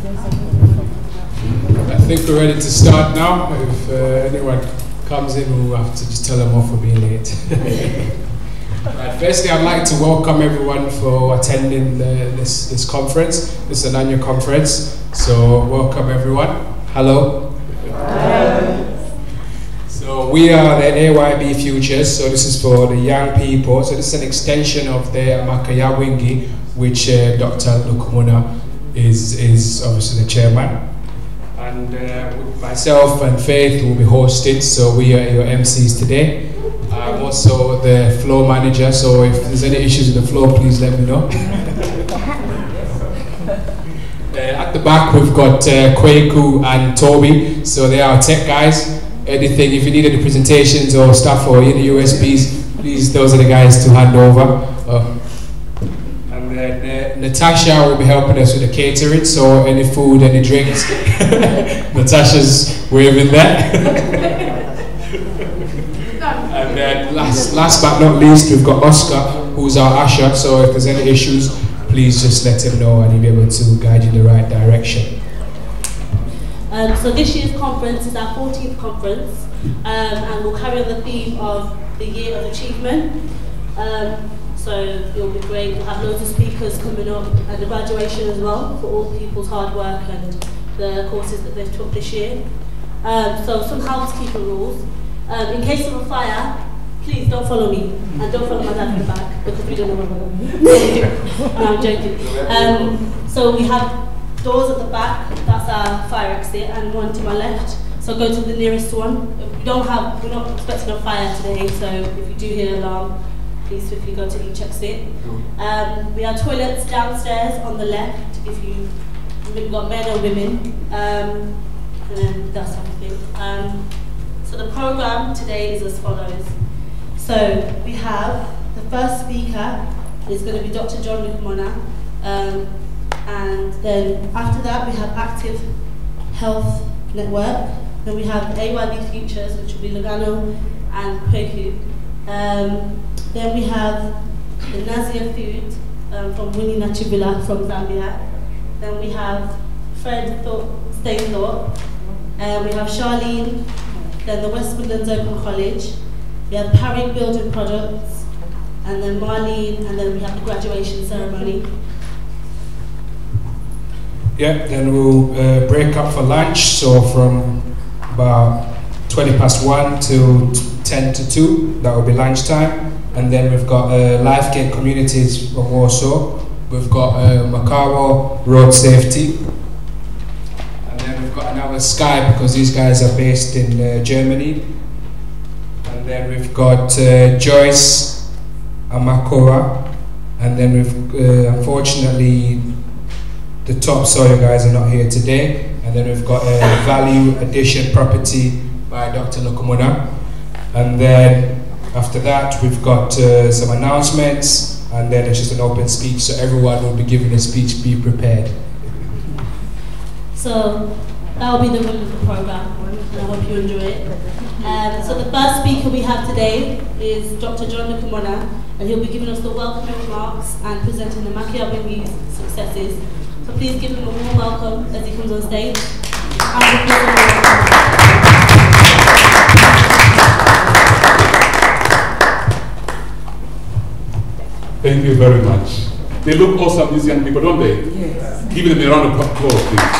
I think we're ready to start now. If anyone comes in, we'll have to just tell them off for being late. Right, firstly, I'd like to welcome everyone for attending this conference. This is an annual conference, so welcome everyone. Hello. Hello. So we are the AYB Futures, so this is for the young people. So this is an extension of the Amakaya Wingi, which Dr. Lukumuna is obviously the chairman. And myself and Faith will be hosting, so we are your MCs today. I'm also the floor manager, so if there's any issues with the floor, please let me know. At the back, we've got Kweku and Toby, so they are tech guys. Anything, if you need any presentations or stuff or any USBs, please, those are the guys to hand over. And then Natasha will be helping us with the catering, so any food, any drinks. Natasha's waving there. And then last but not least, we've got Oscar, who's our usher, so if there's any issues, please just let him know and he'll be able to guide you in the right direction. So this year's conference is our 14th conference, and we'll carry on the theme of the Year of Achievement. So it'll be great. We'll have loads of speakers coming up, and the graduation as well for all people's hard work and the courses that they've took this year. So some housekeeping rules. In case of a fire, please don't follow me, and don't follow my dad in the back, because we don't know where we're going. No, I'm joking. So we have doors at the back, that's our fire exit, and one to my left. So go to the nearest one. We're not expecting a fire today, so if you do hear an alarm, please swiftly go to each exit. We have toilets downstairs on the left, if we've got men or women, and then that's everything. So the program today is as follows. So we have the first speaker is going to be Dr. John Lukumona. And then after that, we have Active Health Network. Then we have AYB Futures, which will be Lugano and Kweku. Then we have the Nazia Food from Winnie Nachibula from Zambia. Then we have Fred Stainthorpe. We have Charlene. Then the West Midlands Open College. We have Parry Building Products. And then Marlene. And then we have the graduation ceremony. Yeah, then we'll break up for lunch, so from about 1:20 to 10 to 2, that will be lunchtime. And then we've got Lifegate Communities from Warsaw, we've got Macaro Road Safety, and then we've got another Sky, because these guys are based in Germany. And then we've got Joyce Amakora, and then we've unfortunately the top soil guys are not here today. And then we've got a value addition property by Dr. Lukumuna. And then after that, we've got some announcements, and then it's just an open speech, so everyone will be giving a speech, be prepared. So that will be the run of the program, and I hope you enjoy it. So the first speaker we have today is Dr. John Lukumuna, and he'll be giving us the welcoming remarks and presenting the Makia Wingi's successes. So please give him a warm welcome as he comes on stage. Thank you very much. They look awesome, these young people, don't they? Yes. Give them a round of applause, please.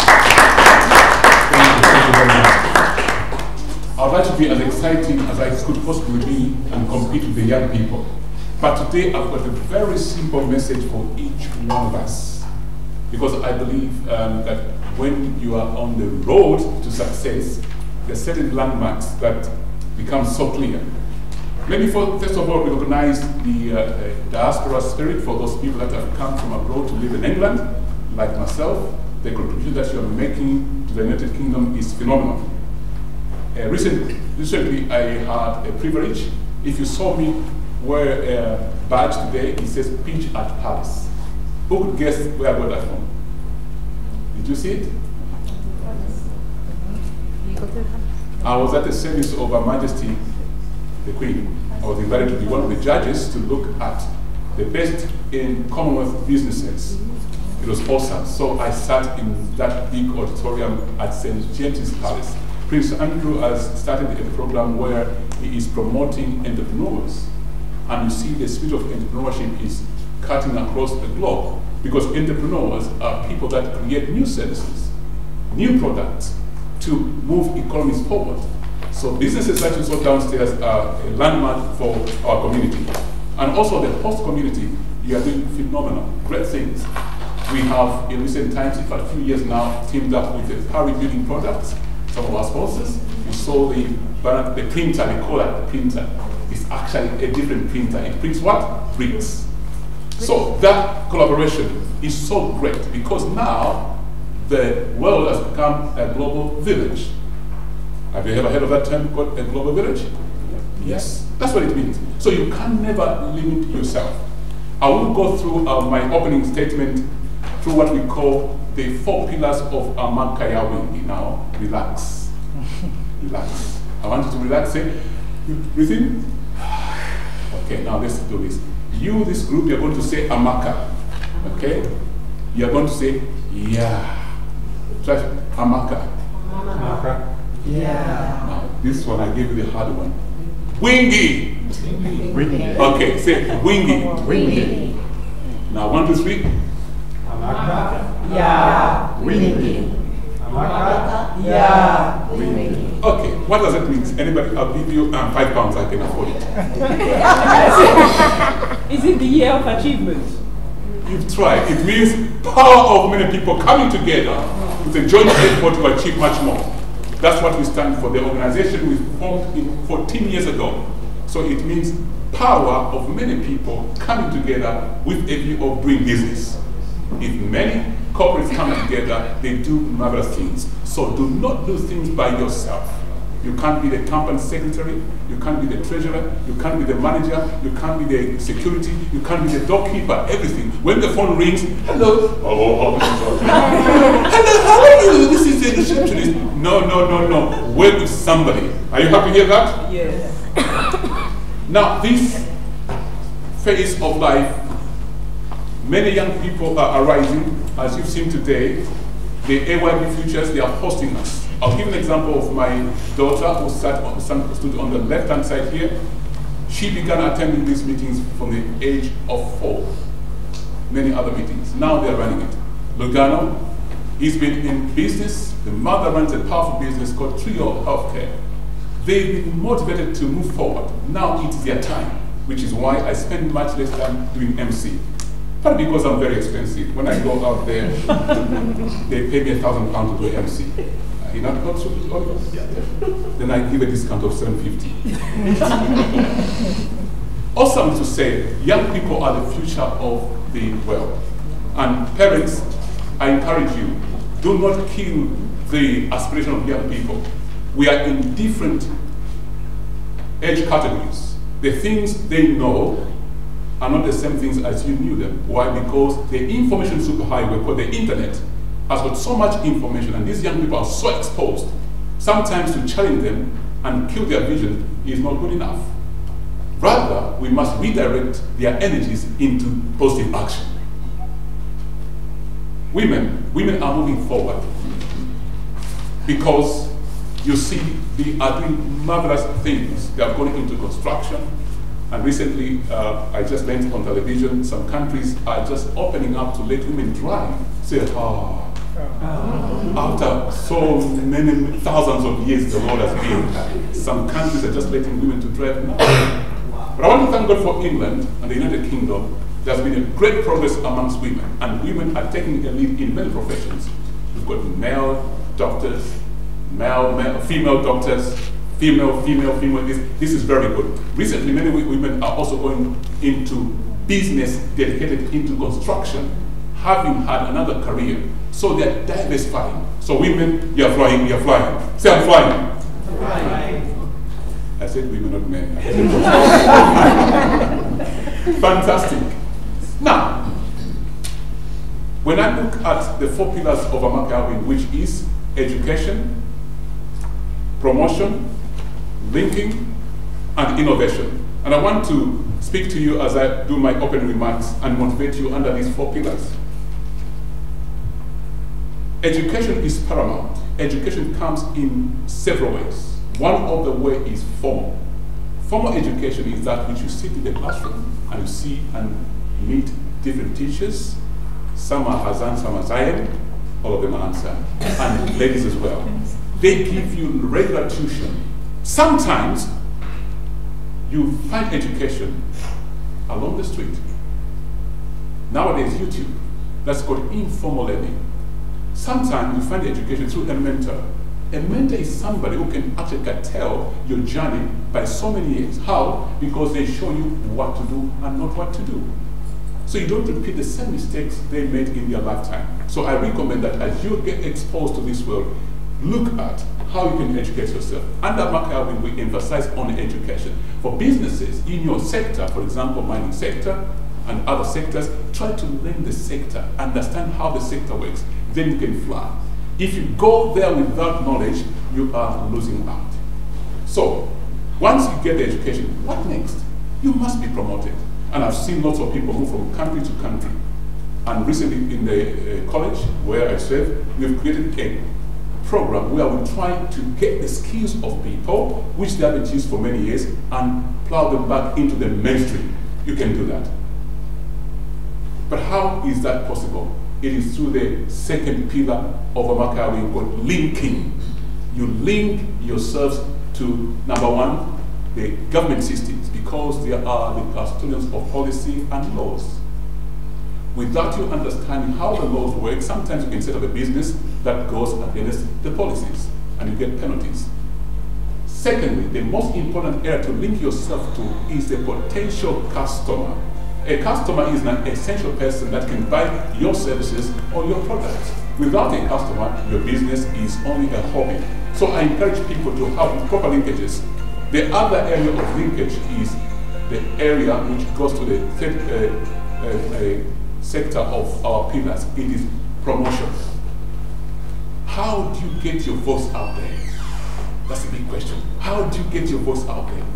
Thank you very much. I would like to be as exciting as I could possibly be and compete with the young people. But today I've got a very simple message for each one of us. Because I believe that when you are on the road to success, there are certain landmarks that become so clear. Maybe first of all, we recognize the diaspora spirit for those people that have come from abroad to live in England, like myself. The contribution that you are making to the United Kingdom is phenomenal. Recently, I had a privilege. If you saw me wear a badge today, it says Pitch at Palace. Who could guess where I got that from? Did you see it? I was at the service of Her Majesty, the Queen. I was invited to be one of the judges to look at the best in Commonwealth businesses. It was awesome. So I sat in that big auditorium at St. James's Palace. Prince Andrew has started a program where he is promoting entrepreneurs. And you see the spirit of entrepreneurship is cutting across the globe, because entrepreneurs are people that create new services, new products to move economies forward. So businesses that you saw downstairs are a landmark for our community. And also the host community, you are doing phenomenal, great things. We have, in recent times, in fact, a few years now, teamed up with the Parry Building Products, some of our sponsors. You saw the printer, they call it the printer. It's actually a different printer. It prints what? Bricks. So that collaboration is so great, because now the world has become a global village. Have you ever heard of that term called a global village? Yes, that's what it means. So you can never limit yourself. I will go through my opening statement through what we call the 4 pillars of Amakayawingi. Now, relax. Relax. I want you to relax. Say, breathe in. Okay, now let's do this. You, this group, you're going to say Amaka. Okay? You're going to say, yeah. Try Amaka. Amaka. Yeah. Now, this one, I gave you the hard one. Wingy. Wingy. Okay, say wingy. Wingy. Now, 1, 2, 3. Amaka. Yeah. Wingy. Amaka. Yeah. Wingy. Okay, what does that mean? Anybody? I'll give you £5, I can afford it. Is it the year of achievement? You've tried. It means power of many people coming together with a joint effort to achieve much more. That's what we stand for. The organization we formed 14 years ago. So it means power of many people coming together with a view of doing business. If many corporates come together, they do marvelous things. So do not do things by yourself. You can't be the company secretary, you can't be the treasurer, you can't be the manager, you can't be the security, you can't be the doorkeeper, everything. When the phone rings, hello, hello, how are you? This is the receptionist. No. Work with somebody. Are you happy to hear that? Yes. Now, this phase of life, many young people are arising, as you've seen today. The AYB Futures, they are hosting us. I'll give an example of my daughter who stood on the left-hand side here. She began attending these meetings from the age of 4. Many other meetings. Now they're running it. Lugano, he's been in business. The mother runs a powerful business called Trio Healthcare. They've been motivated to move forward. Now it's their time, which is why I spend much less time doing MC. Probably because I'm very expensive. When I go out there, they pay me £1,000 to do MC. You know, not so then I give a discount of $750. Awesome to say, young people are the future of the world. And parents, I encourage you, do not kill the aspiration of young people. We are in different age categories. The things they know are not the same things as you knew them. Why? Because the information superhighway called the internet has got so much information, and these young people are so exposed. Sometimes to challenge them and kill their vision is not good enough. Rather, we must redirect their energies into positive action. Women are moving forward because you see they are doing marvelous things. They are going into construction. And recently, I just learned on television, some countries are just opening up to let women drive. Say, after so many thousands of years the Lord has been, some countries are just letting women to drive now. But I want to thank God for England and the United Kingdom. There's been a great progress amongst women, and women are taking a lead in many professions. We've got male doctors, female doctors, female. This is very good. Recently, many women are also going into business dedicated into construction, having had another career. So they're diversifying. So women, you're flying. Say, I'm flying. Flying. I said women, not men. Fantastic. Now, when I look at the 4 pillars of Amakawin, which is education, promotion, linking, and innovation. And I want to speak to you as I do my opening remarks and motivate you under these 4 pillars. Education is paramount. Education comes in several ways. One of the ways is formal. Formal education is that which you sit in the classroom and you see and meet different teachers. Some are Hazan, some are Zayan, all of them are Ansar, and ladies as well. They give you regular tuition. Sometimes you find education along the street. Nowadays, YouTube, that's called informal learning. Sometimes you find education through a mentor. A mentor is somebody who can actually tell your journey by so many years. How? Because they show you what to do and not what to do. So you don't repeat the same mistakes they made in their lifetime. So I recommend that as you get exposed to this world, look at how you can educate yourself. Under Macau, we emphasize on education. For businesses in your sector, for example, mining sector and other sectors, try to learn the sector, understand how the sector works, then you can fly. If you go there without knowledge, you are losing out. So, once you get the education, what next? You must be promoted. And I've seen lots of people move from country to country. And recently in the college where I serve, we've created a program where we try to get the skills of people, which they haven't used for many years, and plow them back into the mainstream. You can do that. But how is that possible? It is through the second pillar of Amakari called linking. You link yourselves to, number one, the government systems, because they are the custodians of policy and laws. Without you understanding how the laws work, sometimes you can set up a business that goes against the policies, and you get penalties. Secondly, the most important area to link yourself to is the potential customer. A customer is an essential person that can buy your services or your products. Without a customer, your business is only a hobby. So I encourage people to have proper linkages. The other area of linkage is the area which goes to the third sector of our pillars. It is promotion. How do you get your voice out there? That's a big question. How do you get your voice out there?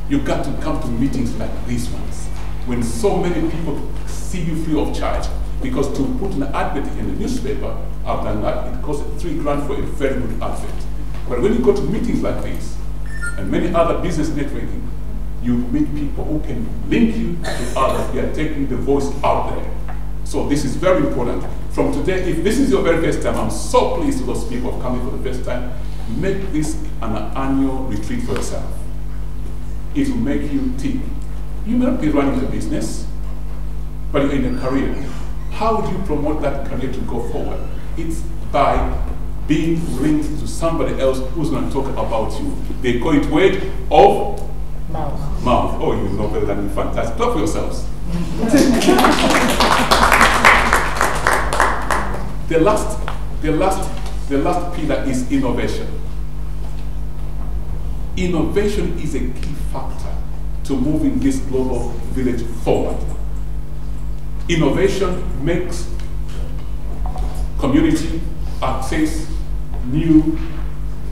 You've got to come to meetings like these ones, when so many people see you free of charge. Because to put an advert in the newspaper, I've done that, it costs $3 grand for a very good advert. But when you go to meetings like this, and many other business networking, you meet people who can link you to others. They are taking the voice out there. So this is very important. From today, if this is your very first time, I'm so pleased with those people coming for the first time. Make this an annual retreat for yourself. It will make you think. You may not be running a business, but you're in a career. How do you promote that career to go forward? It's by being linked to somebody else who's going to talk about you. They call it word of mouth. Oh, you know better than me. Fantastic. Talk for yourselves. The last pillar is innovation. Innovation is a key factor to moving this global village forward. Innovation makes community access new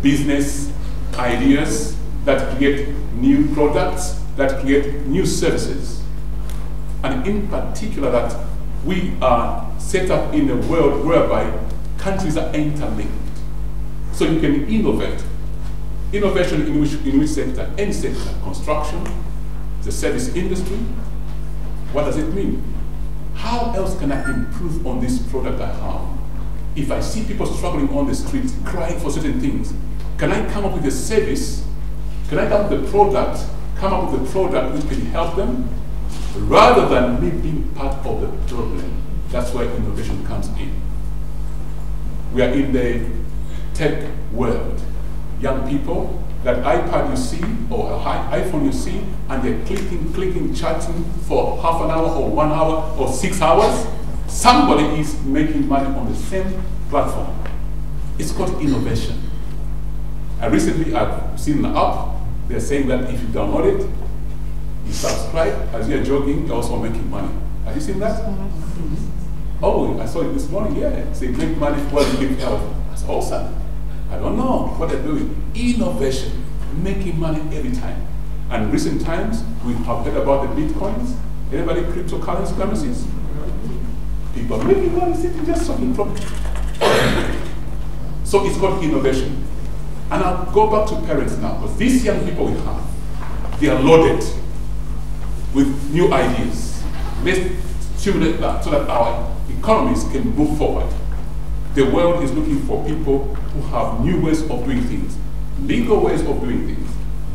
business ideas that create new products, that create new services. And in particular that we are set up in a world whereby countries are interlinked. So you can innovate. Innovation in which sector? Any sector. Construction, the service industry. What does it mean? How else can I improve on this product I have? If I see people struggling on the street, crying for certain things, can I come up with a service? Can I come up with a product, which can help them? Rather than me being part of the problem. That's where innovation comes in. We are in the tech world. Young people, that iPad you see, or iPhone you see, and they're clicking, chatting for half an hour, or 1 hour, or 6 hours. Somebody is making money on the same platform. It's called innovation. And recently I've seen an app, they're saying that if you download it, you subscribe, as you're jogging, you're also making money. Have you seen that? Oh, I saw it this morning, yeah. Say make money while you live healthy. That's awesome. I don't know what they're doing. Innovation, making money every time. And recent times, we have heard about the Bitcoins. Anybody cryptocurrencies? People are making money sitting just talking from So it's called innovation. And I'll go back to parents now, because these young people we have, they are loaded with new ideas. Let's stimulate that so that our economies can move forward. The world is looking for people who have new ways of doing things, legal ways of doing things,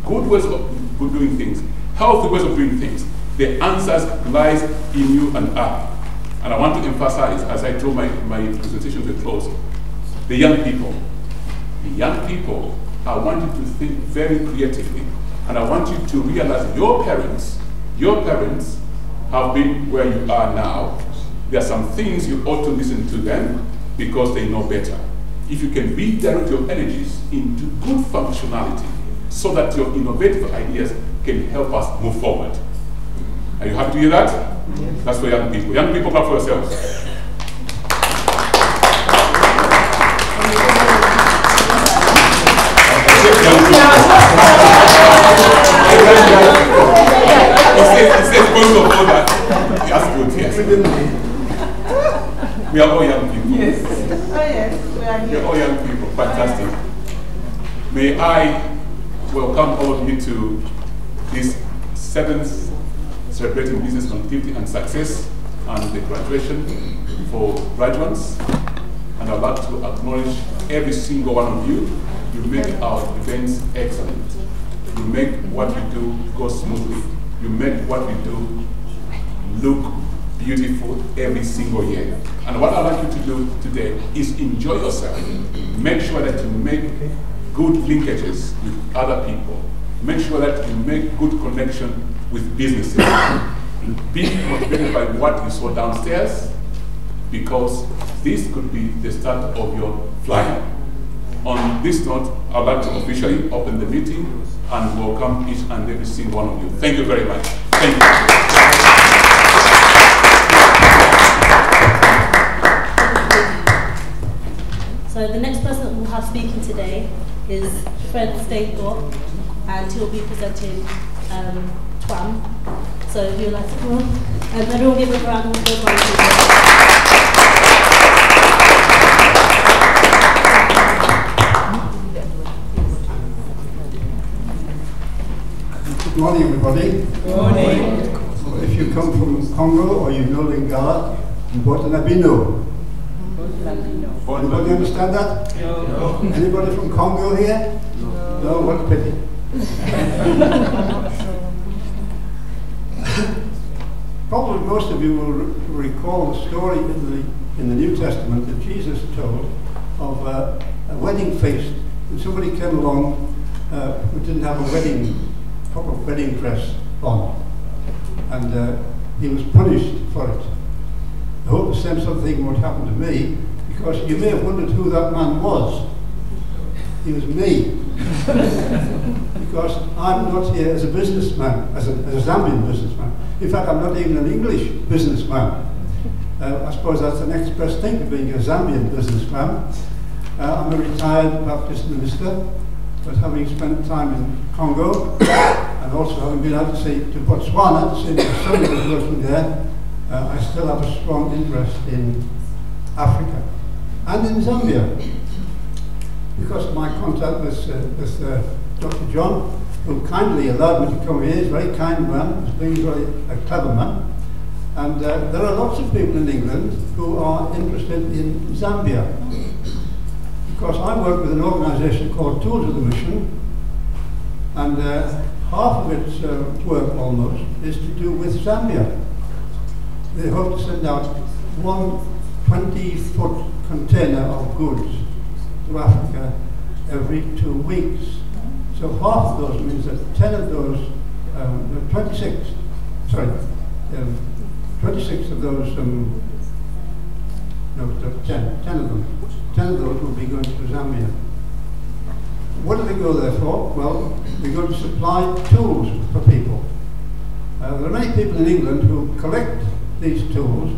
good ways of doing things, healthy ways of doing things. The answers lies in you and I. And I want to emphasize, as I draw my presentation to a close, the young people. The young people, I want you to think very creatively. And I want you to realize your parents have been where you are now. There are some things you ought to listen to them because they know better. If you can redirect your energies into good functionality so that your innovative ideas can help us move forward. Are you happy to hear that? Yes. That's for young people. Young people, clap for yourselves. It says both of all that. That's good, yes. We are all young people. Yes. Oh yes, we are We here. are all young people. Fantastic. May I welcome all of you to this 7th Celebrating Business Connectivity and Success and the graduation for graduates. And I'd like to acknowledge every single one of you. You make our events excellent. You make what we do go smoothly. You make what we do look beautiful every single year. And what I'd like you to do today is enjoy yourself. Make sure that you make good linkages with other people. Make sure that you make good connection with businesses. Be motivated by what you saw downstairs, because this could be the start of your flying. On this note, I'd like to officially open the meeting and welcome each and every single one of you. Thank you very much. Thank you. So the next person that we'll have speaking today is Fred Stainthorpe, and he'll be presenting TWAM. So if you'd like to come on, everyone give a round of applause. Good morning, everybody. Good morning. If you come from Congo or you know Lingala, Botanabino. Anybody understand that? No. Anybody from Congo here? No, what a pity. Probably most of you will recall the story in the New Testament that Jesus told of a wedding feast. And somebody came along who didn't have a proper wedding dress on, and he was punished for it. I hope the same sort of thing won't happen to me, because you may have wondered who that man was. He was me. Because I'm not here as a businessman, as a Zambian businessman. In fact, I'm not even an English businessman. I suppose that's the next best thing to being a Zambian businessman. I'm a retired Baptist minister, but having spent time in Congo, and also having been out to Botswana to see my son who was working there, I still have a strong interest in Africa and in Zambia, because of my contact with Dr. John, who kindly allowed me to come here. He's a very kind man, he's being very a clever man. And there are lots of people in England who are interested in Zambia, because I work with an organisation called Tools of the Mission, and half of its work almost is to do with Zambia. They hope to send out one 20-foot container of goods to Africa every 2 weeks. So half of those means that 10 of those, 26 of those, no, 10 of them. 10 of those will be going to Zambia. What do they go there for? Well, they go to supply tools for people. There are many people in England who collect these tools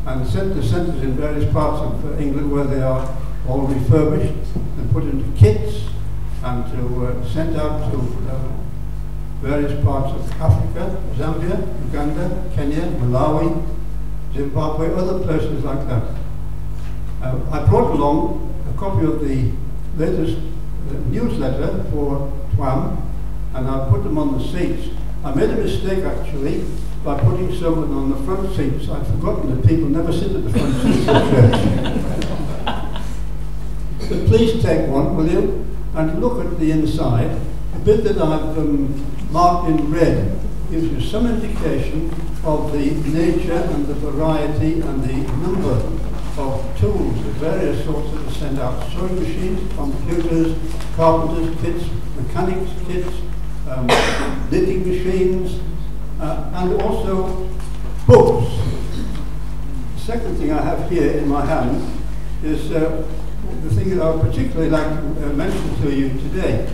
and send to centres in various parts of England where they are all refurbished and put into kits and to sent out to various parts of Africa, Zambia, Uganda, Kenya, Malawi, Zimbabwe, other places like that. I brought along a copy of the latest newsletter for TWAM, and I put them on the seats. I made a mistake actually by putting someone on the front seats. I'd forgotten that people never sit at the front seats in church. But please take one, will you, and look at the inside. The bit that I've marked in red gives you some indication of the nature and the variety and the number of tools of various sorts that are sent out. Sewing machines, computers, carpenters' kits, mechanics' kits, knitting machines, and also books. The second thing I have here in my hand is the thing that I would particularly like to mention to you today.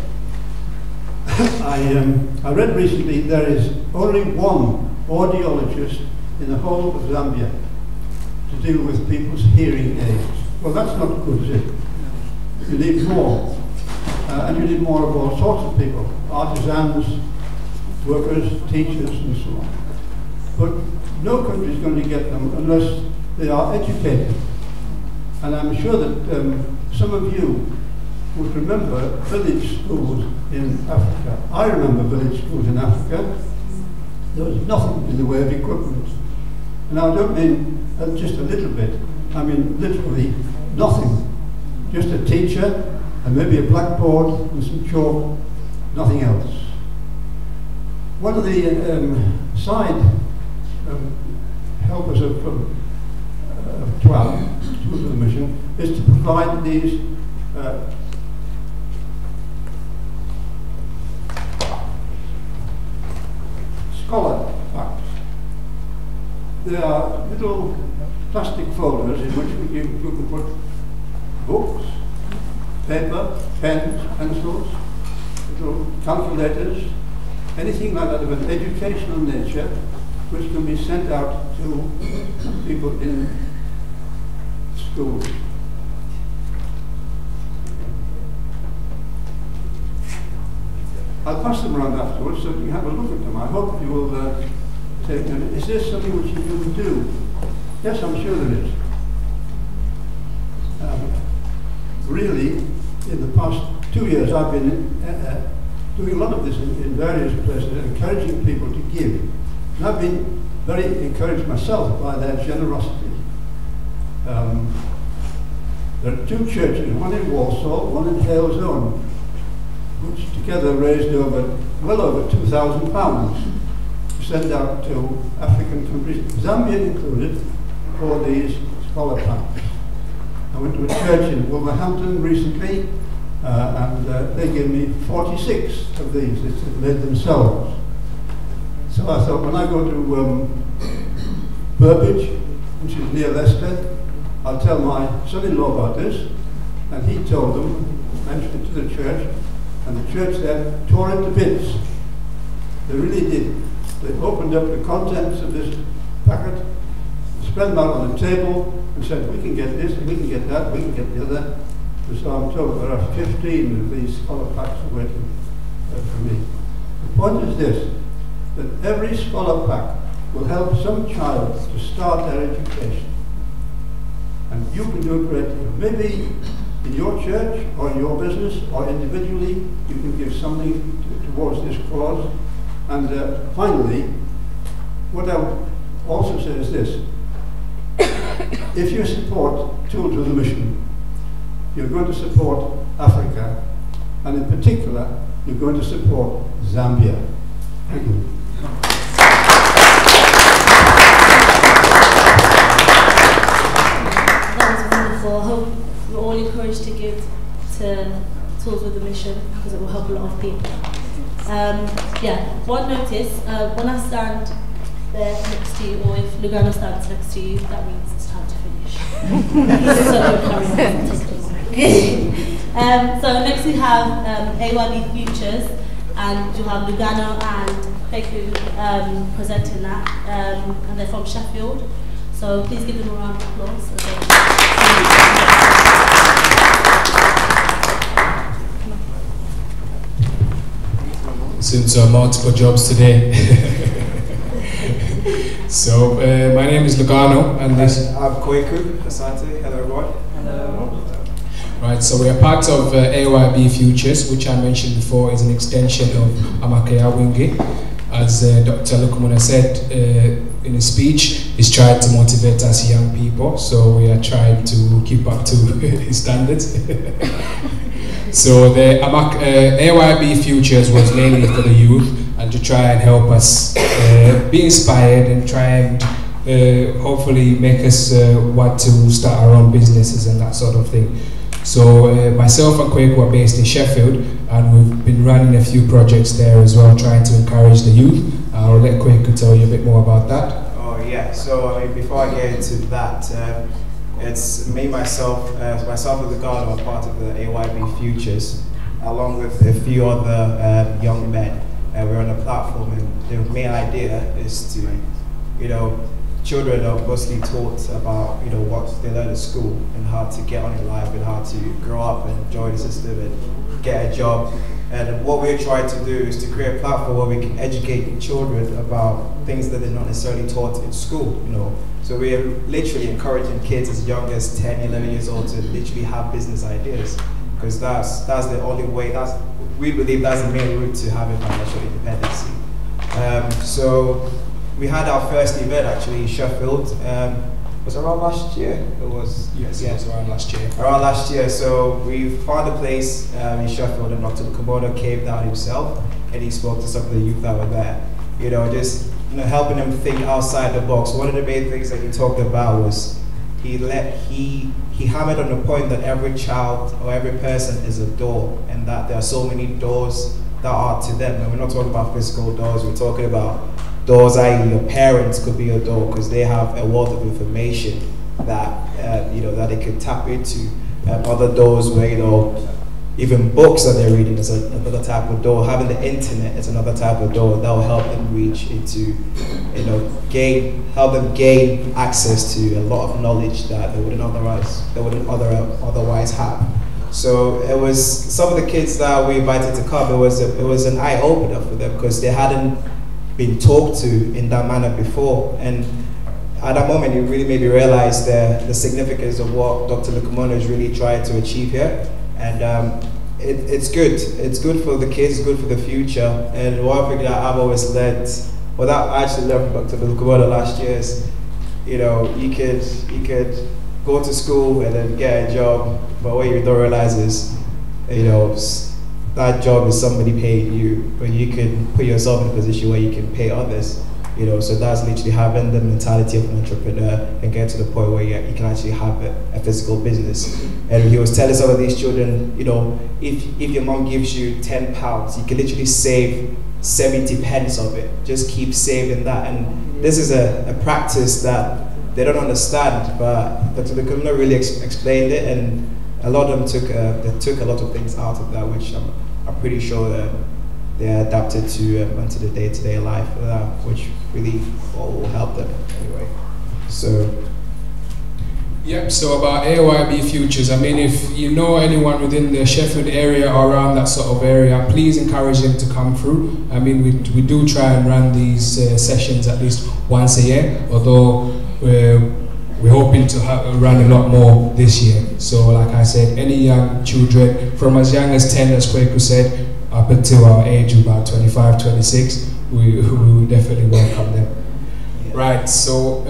I read recently there is only one audiologist in the whole of Zambia to deal with people's hearing aids. Well, that's not good, is it? You need more. And you need more of all sorts of people, artisans, workers, teachers, and so on. But no country is going to get them unless they are educated. And I'm sure that some of you would remember village schools in Africa. I remember village schools in Africa. There was nothing in the way of equipment. And I don't mean just a little bit. I mean literally nothing. Just a teacher and maybe a blackboard and some chalk, nothing else. One of the side helpers of TWAM, Tools of the Mission, is to provide these scholar packs. They are little plastic folders in which you can put books, paper, pens, pencils, little calculators, anything like that of an educational nature, which can be sent out to people in schools. I'll pass them around afterwards so you can have a look at them. I hope you will take them. Is this something which you can do? Yes, I'm sure there is. Really, in the past 2 years, I've been doing a lot of this in various places, encouraging people to give. And I've been very encouraged myself by their generosity. There are two churches, one in Warsaw, one in Hale Zone, which together raised well over £2,000 to send out to African countries, Zambia included, for these scholar packs. I went to a church in Wolverhampton recently, and they gave me 46 of these that they'd made themselves. So I thought, when I go to Burbage, which is near Leicester, I'll tell my son-in-law about this. And he told them, mentioned it to the church, and the church then tore it to bits. They really did. They opened up the contents of this packet, spread them out on the table, and said, we can get this, we can get that, we can get the other. So I'm told there are 15 of these scholar packs waiting for me. The point is this, that every scholar pack will help some child to start their education. And you can do a great deal. Maybe in your church or in your business or individually, you can give something towards this cause. And finally, what I would also say is this. If you support Tools of the Mission, you're going to support Africa, and in particular, you're going to support Zambia. Thank you. I hope we're all encouraged to give to Tools with the Mission because it will help a lot of people. Yeah, one notice, when I stand there next to you, or if Lugano stands next to you, that means it's time to finish. So next we have AYB Futures, and you have Lugano and Peku presenting that, and they're from Sheffield. So please give them a round of applause. Since multiple jobs today. So my name is Lugano, and this I'm Koiku Asante. Hello everyone. Right, so we are part of AYB Futures, which I mentioned before is an extension of Amakaya Winge. As Dr. Lukumuna said in his speech, he's trying to motivate us young people, so we are trying to keep up to his standards. So the AYB Futures was mainly for the youth and to try and help us be inspired and try and hopefully make us want to start our own businesses and that sort of thing. So myself and Kwaku are based in Sheffield, and we've been running a few projects there as well, trying to encourage the youth. I'll let Kwaku tell you a bit more about that. Oh yeah, so I mean, before I get into that, it's me, myself and the guard are part of the AYB Futures, along with a few other young men. We're on a platform, and the main idea is to, children are mostly taught about, what they learn at school and how to get on in life and how to grow up and enjoy the system and get a job. And what we're trying to do is to create a platform where we can educate children about things that they're not necessarily taught in school, So we're literally encouraging kids as young as 10, 11 years old to literally have business ideas, because that's the only way, we believe that's the main route to having financial independence. So we had our first event actually in Sheffield. Was it around last year? It was. Yes, yeah. it was around last year. Around last year. So we found a place in Sheffield, and Dr. Komodo came down himself, and he spoke to some of the youth that were there. Just helping them think outside the box. One of the main things that he talked about was he hammered on the point that every child or every person is a door, and that there are so many doors that are to them. And we're not talking about physical doors. We're talking about doors, i.e. your parents could be a door because they have a wealth of information that that they could tap into. Other doors where even books that they're reading is another type of door. Having the internet is another type of door that will help them reach into, help them gain access to a lot of knowledge that they wouldn't otherwise have. So it was some of the kids that we invited to come. It was an eye opener for them because they hadn't been talked to in that manner before, and at that moment it really made me realize the significance of what Dr. Lukumona is really trying to achieve here. And it's good for the kids, it's good for the future. And one thing that I've always learned, well, that I actually learned from Dr. Lukumona last year is, you could go to school and then get a job, but what you don't realize is, that job is somebody paying you, but you can put yourself in a position where you can pay others. So that's literally having the mentality of an entrepreneur and get to the point where you can actually have a physical business. And he was telling some of these children, if your mom gives you £10, you can literally save 70 pence of it. Just keep saving that. And this is a practice that they don't understand, but Dr. Lukumona really explained it, and a lot of them took a lot of things out of that, which I'm pretty sure that they're adapted to into the day-to-day life, which really will help them anyway. So. Yep, so about AYB Futures, I mean, if you know anyone within the Sheffield area or around that sort of area, please encourage them to come through. I mean, we do try and run these sessions at least once a year, although we're hoping to run a lot more this year. So like I said, any young children from as young as 10, as Kwaku said, up until our age of about 25, 26, we will definitely welcome them. Yeah. Right, so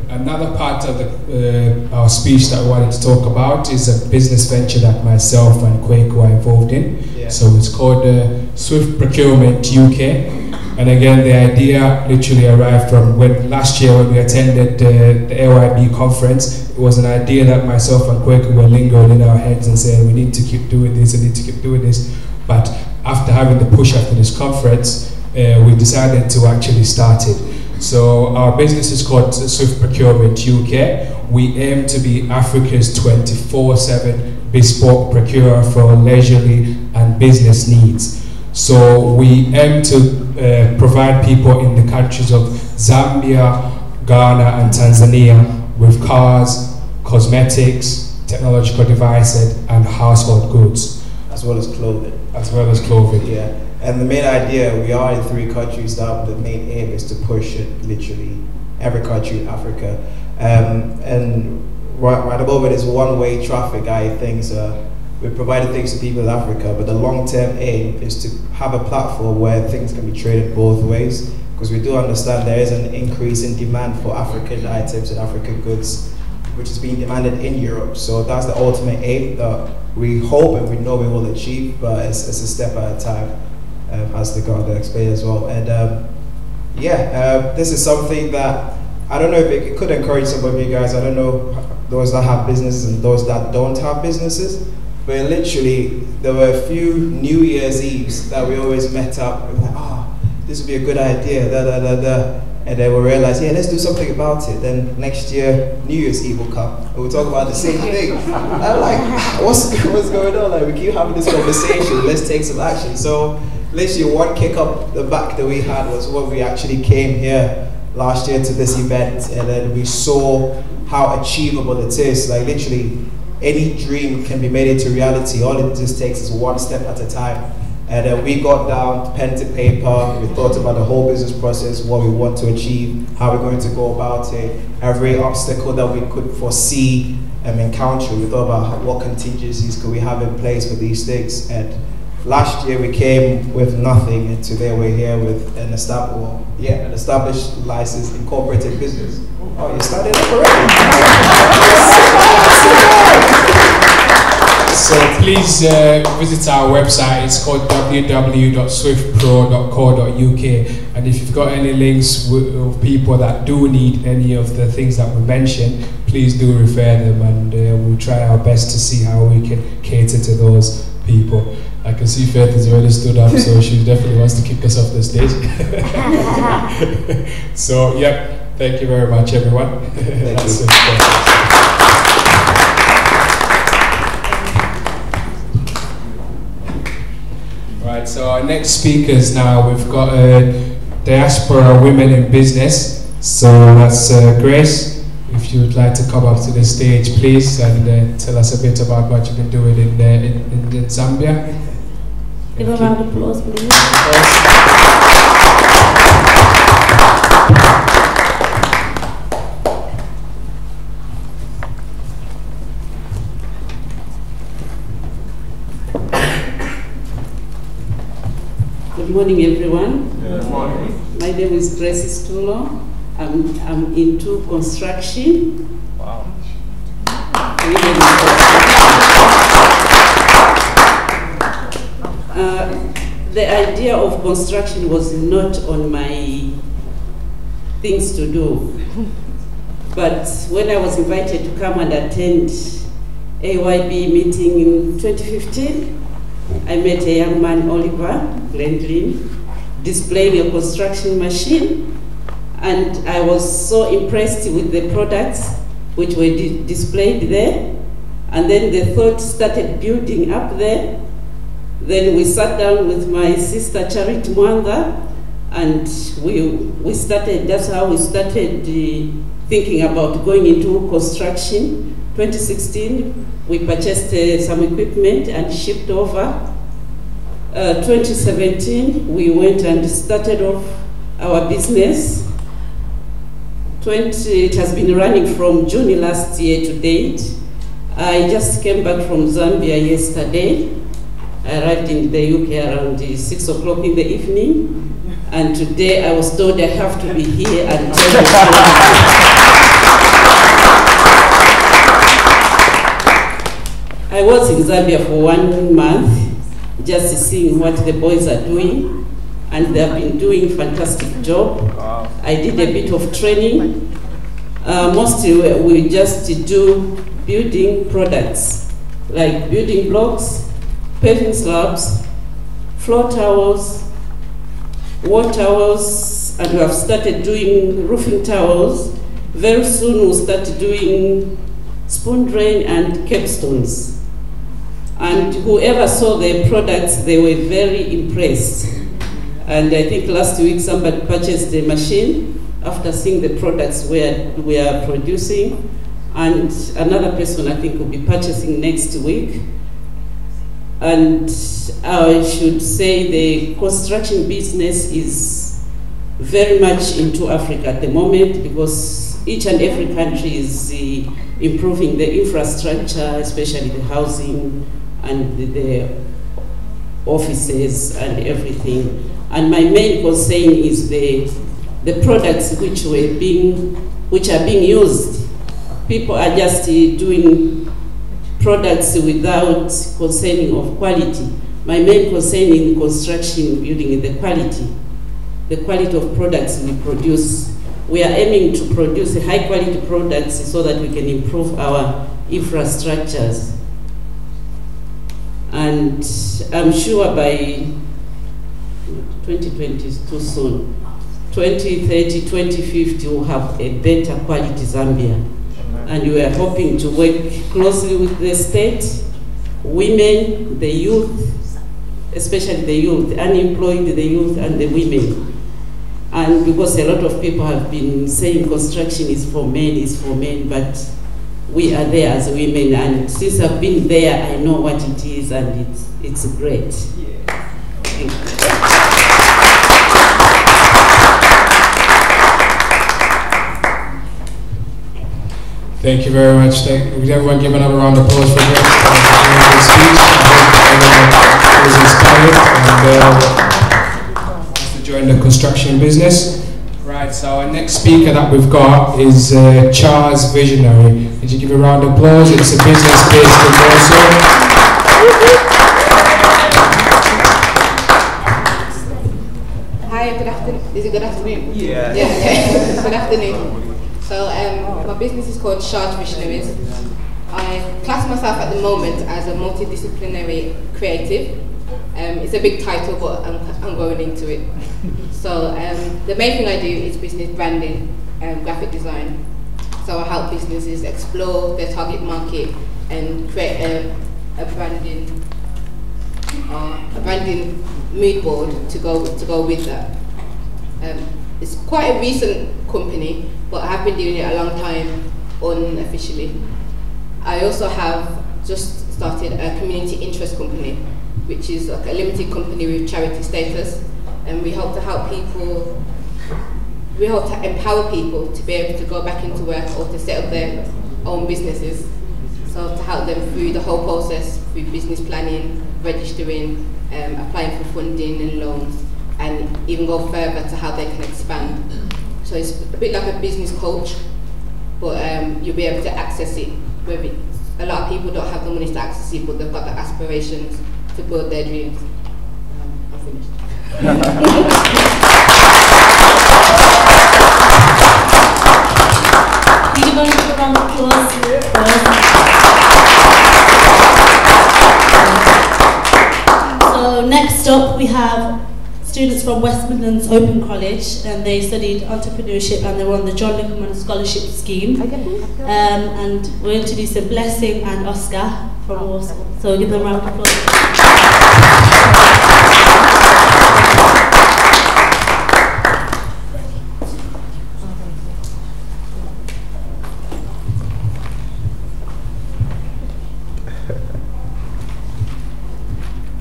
another part of our speech that I wanted to talk about is a business venture that myself and Kwaku are involved in. Yeah. So it's called Swift Procurement UK. And again, the idea literally arrived from last year when we attended the AYB conference. It was an idea that myself and Kwaku were lingering in our heads and saying, we need to keep doing this, we need to keep doing this. But after having the push after this conference, we decided to actually start it. So our business is called Swift Procurement UK. We aim to be Africa's 24/7 bespoke procurer for leisurely and business needs. So we aim to provide people in the countries of Zambia, Ghana and Tanzania with cars, cosmetics, technological devices and household goods. As well as clothing. As well as clothing. Yeah. And the main idea, we are in 3 countries now, the main aim is to push it literally every country in Africa. And right above it is one-way traffic. I think we're providing things to people in Africa, but the long-term aim is to have a platform where things can be traded both ways, because we do understand there is an increase in demand for African items and African goods, which is being demanded in Europe. So that's the ultimate aim that we hope and we know we will achieve, but it's a step at a time, as the God explained as well. And this is something that I don't know if it could encourage some of you guys. I don't know those that have businesses and those that don't have businesses, but literally there were a few New Year's Eves that we always met up and like, this would be a good idea, and then we'll realize, let's do something about it. Then next year, New Year's Eve will come, and we'll talk about the same thing. I'm like, what's going on? Like, we keep having this conversation, let's take some action. So literally one kick up the back that we had was when we actually came here last year to this event, and then we saw how achievable it is. Like literally, any dream can be made into reality. All it just takes is one step at a time. And then we got down pen to paper, we thought about the whole business process, what we want to achieve, how we're going to go about it, every obstacle that we could foresee and encounter. We thought about what contingencies could we have in place for these things. And last year we came with nothing, and today we're here with an established licensed incorporated business. Oh, you started up already? So please visit our website. It's called www.swiftpro.co.uk, and if you've got any links of people that do need any of the things that we mentioned, please do refer them, and we'll try our best to see how we can cater to those people. I can see Faith has already stood up, so she definitely wants to kick us off the stage. So, thank you very much, everyone. Thank you. Right, so our next speakers now, we've got Diaspora Women in Business. So that's Grace. If you would like to come up to the stage, please, and tell us a bit about what you've been doing in Zambia. Give a round of applause, please. Good morning, everyone. Good morning. My name is Grace Stulo. I'm into construction. Wow. The idea of construction was not on my things to do. But when I was invited to come and attend AYB meeting in 2015, I met a young man, Oliver Glendlin, displaying a construction machine, and I was so impressed with the products which were displayed there. And then the thought started building up there. Then we sat down with my sister Charity Mwanga, and we started, that's how we started thinking about going into construction. 2016, we purchased some equipment and shipped over. 2017, we went and started off our business. It has been running from June last year to date. I just came back from Zambia yesterday. I arrived in the UK around 6 o'clock in the evening, and today I was told I have to be here and tell you. I was in Zambia for 1 month, just seeing what the boys are doing, and they have been doing a fantastic job. Wow. I did a bit of training. Mostly we just do building products, like building blocks, paving slabs, floor towels, wall towels, and we have started doing roofing towels. Very soon we'll start doing spoon drain and capstones. And whoever saw the products, they were very impressed. And I think last week somebody purchased the machine after seeing the products we are producing. And another person I think will be purchasing next week. And I should say the construction business is very much into Africa at the moment, because each and every country is improving the infrastructure, especially the housing and the offices and everything. And my main concern is the products which are being used. People are just doing products without concerning of quality. My main concern in construction building is the quality of products we produce. We are aiming to produce high quality products so that we can improve our infrastructures. And I'm sure by 2020 is too soon. 2030, 2050 we'll have a better quality Zambia. And we are hoping to work closely with the state, women, the youth, especially the youth, unemployed, the youth and the women. And because a lot of people have been saying construction is for men, but we are there as women, and since I've been there, I know what it is, and it's great. Yeah. Thank you. Thank you very much. Would everyone give another round of applause for him? His speech. I hope everyone was inspired and to join the construction business. Right, so our next speaker that we've got is Charles Visionary. Could you give a round of applause? It's a business based in Warsaw. Hi, good afternoon. Is it good afternoon? Yeah. Yeah. Good afternoon. So my business is called Charles Visionaries. I class myself at the moment as a multidisciplinary creative. It's a big title, but I'm going into it. So the main thing I do is business branding and graphic design. So I help businesses explore their target market and create a branding mood board to go with that. It's quite a recent company, but I have been doing it a long time unofficially. I also have just started a community interest company, which is like a limited company with charity status, and we hope to help people. We hope to empower people to be able to go back into work or to set up their own businesses. So to help them through the whole process, through business planning, registering, applying for funding and loans, and even go further to how they can expand. So it's a bit like a business coach, but you'll be able to access it. A lot of people don't have the money to access it, but they've got the aspirations to build their dreams. I'm finished. Can you give a round of applause? So next up we have students from West Midlands Open College, and they studied entrepreneurship and they were on the John Lickerman Scholarship Scheme. And we're introducing Blessing and Oscar from Warsaw. So give them a round of applause.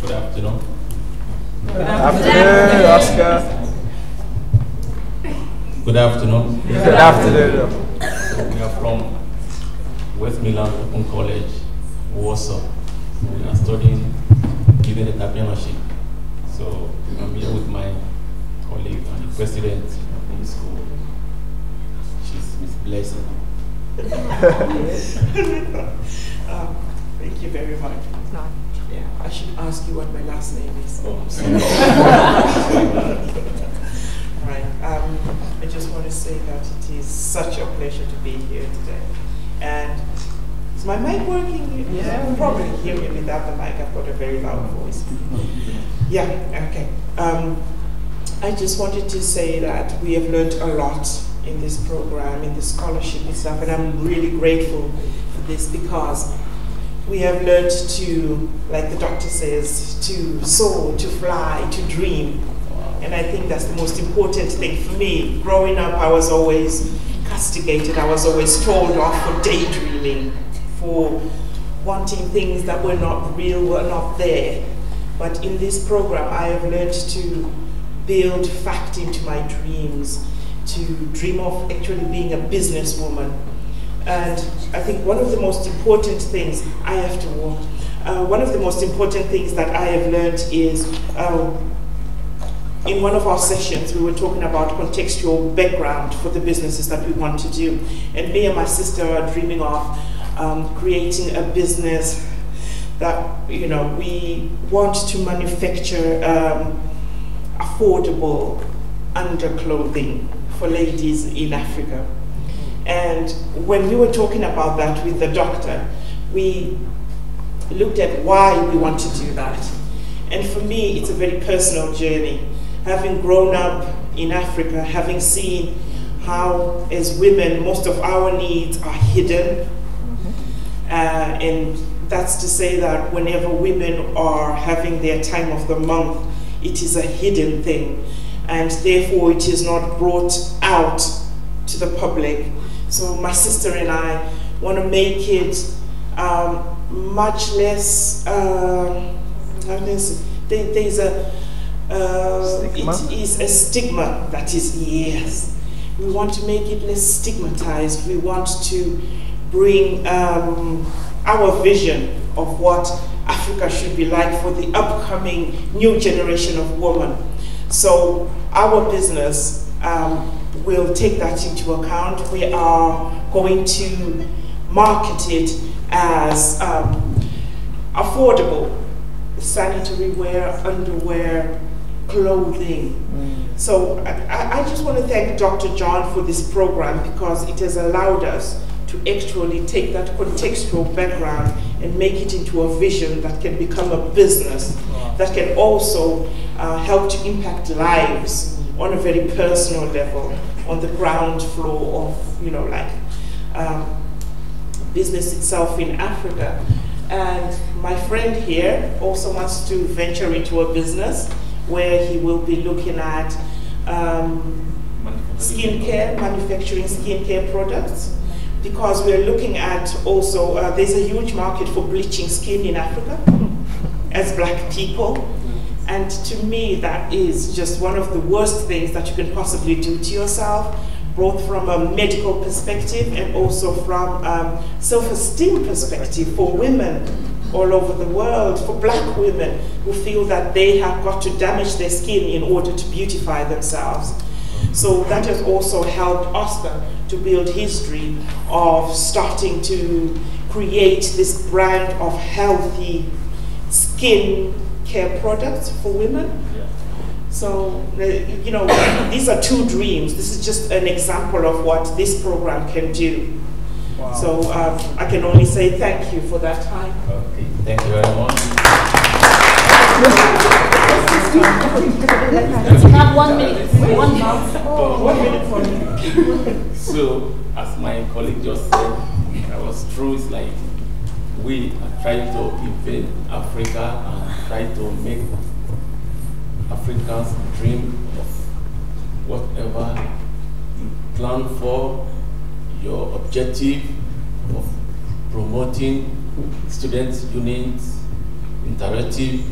Good afternoon. Good afternoon, Oscar. Good afternoon. Good afternoon. We are from West Midlands Open College, Warsaw. We are studying business entrepreneurship. So I'm here with my colleague and the president of the school. She's Miss Blessing. Thank you very much. Yeah, I should ask you what my last name is. Oh, I'm sorry. Right. I just want to say that it is such a pleasure to be here today. And is my mic working? Yeah, you probably hear me without the mic. I've got a very loud voice. Yeah, okay. I just wanted to say that we have learned a lot in this program, in the scholarship and stuff, and I'm really grateful for this because we have learned to, like the doctor says, to soar, to fly, to dream. And I think that's the most important thing for me. Growing up, I was always castigated. I was always told off for daydreaming, for wanting things that were not real, were not there. But in this program, I have learned to build fact into my dreams, to dream of actually being a businesswoman. And I think one of the most important things, I have to walk, one of the most important things that I have learned is in one of our sessions, we were talking about contextual background for the businesses that we want to do. And me and my sister are dreaming of creating a business that, we want to manufacture affordable underclothing for ladies in Africa. And when we were talking about that with the doctor, we looked at why we want to do that. And for me, it's a very personal journey. Having grown up in Africa, having seen how, as women, most of our needs are hidden. And that's to say that whenever women are having their time of the month, it is a hidden thing. And therefore, it is not brought out to the public. So my sister and I want to make it much less, there's a, it is a stigma that is, yes. We want to make it less stigmatized. We want to bring our vision of what Africa should be like for the upcoming new generation of women. So our business will take that into account. We are going to market it as affordable sanitary wear, underwear, clothing. So I just want to thank Dr. John for this program, because it has allowed us to actually take that contextual background and make it into a vision that can become a business that can also help to impact lives on a very personal level, on the ground floor of, business itself in Africa. And my friend here also wants to venture into a business where he will be looking at skincare, manufacturing skincare products, because we're looking at also, there's a huge market for bleaching skin in Africa as black people. And to me, that is just one of the worst things that you can possibly do to yourself, both from a medical perspective and also from self-esteem perspective for women all over the world, for black women who feel that they have got to damage their skin in order to beautify themselves. So that has also helped Oscar to build history of starting to create this brand of healthy skin care products for women. So, these are two dreams. This is just an example of what this program can do. Wow. So I can only say thank you for that time. Okay, thank you very much. You have 1 minute. 1 minute. Oh, 1 minute for me. So, as my colleague just said, that was true. It's like we are trying to invade Africa and try to make Africans dream of whatever you plan for, your objective of promoting student units, interactive,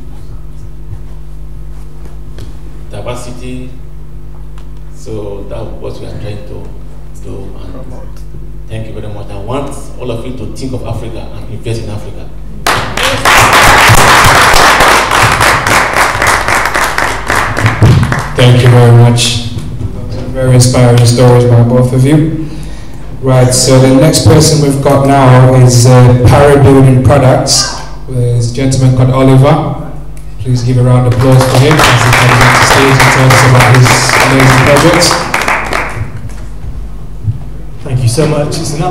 diversity. So that's what we are trying to do. And thank you very much. I want all of you to think of Africa and invest in Africa. Thank you very much. Very inspiring stories by both of you. Right, so the next person we've got now is Para Building Products. There's a gentleman called Oliver. Please give a round of applause for him as he comes on the stage and tells us about his amazing projects. Thank you so much. It's an